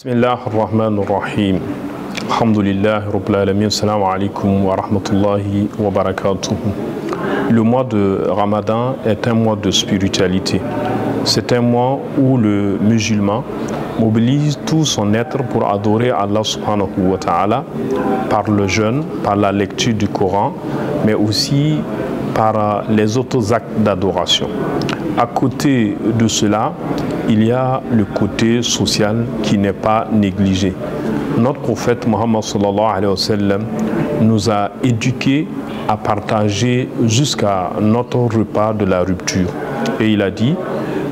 Bismillah ar-Rahman ar-Rahim. Alhamdulillah Rabbil Alamin. Assalamu alaikum wa rahmatullahi wa barakatuh. Le mois de Ramadan est un mois de spiritualité. C'est un mois où le musulman mobilise tout son être pour adorer Allah subhanahu wa ta'ala par le jeûne, par la lecture du Coran, mais aussi par les autres actes d'adoration. À côté de cela, il y a le côté social qui n'est pas négligé. Notre prophète Muhammad sallallahu alayhi wa sallam nous a éduqués à partager jusqu'à notre repas de la rupture. Et il a dit,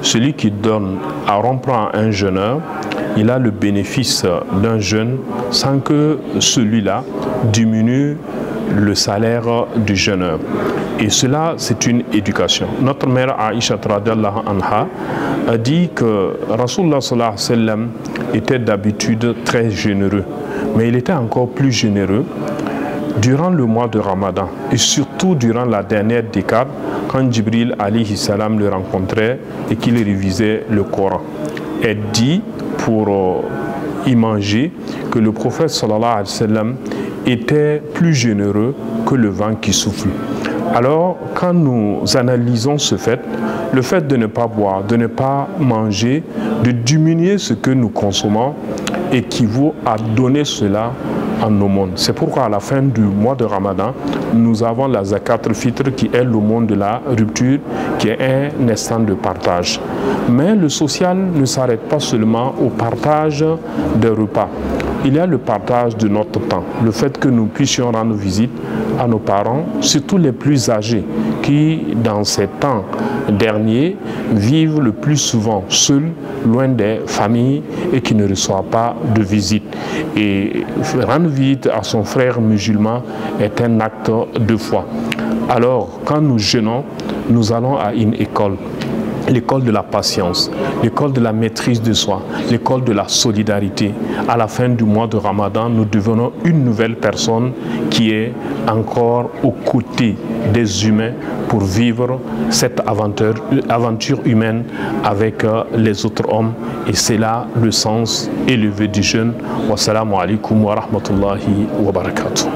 celui qui donne à rompre un jeûneur, il a le bénéfice d'un jeûne sans que celui-là diminue le salaire du jeûneur. Et cela, c'est une éducation. Notre mère Aïcha radhiyallahu anha a dit que Rasulullah sallallahu alayhi wa sallam était d'habitude très généreux. Mais il était encore plus généreux durant le mois de Ramadan et surtout durant la dernière décade quand Jibril alayhi salam le rencontrait et qu'il révisait le Coran. Elle dit pour y manger que le prophète sallallahu alayhi wa sallam était plus généreux que le vent qui souffle. Alors, quand nous analysons ce fait, le fait de ne pas boire, de ne pas manger, de diminuer ce que nous consommons, équivaut à donner cela en aumône. C'est pourquoi à la fin du mois de Ramadan, nous avons la zakat al-fitr qui est l'aumône de la rupture, qui est un instant de partage. Mais le social ne s'arrête pas seulement au partage des repas. Il y a le partage de notre temps, le fait que nous puissions rendre visite à nos parents, surtout les plus âgés, qui dans ces temps derniers vivent le plus souvent seuls, loin des familles et qui ne reçoivent pas de visite. Et rendre visite à son frère musulman est un acte de foi. Alors, quand nous jeûnons, nous allons à une école. L'école de la patience, l'école de la maîtrise de soi, l'école de la solidarité. À la fin du mois de Ramadan, nous devenons une nouvelle personne qui est encore aux côtés des humains pour vivre cette aventure humaine avec les autres hommes. Et c'est là le sens élevé du jeûne. Wassalamu alaikum wa rahmatullahi wa barakatuh.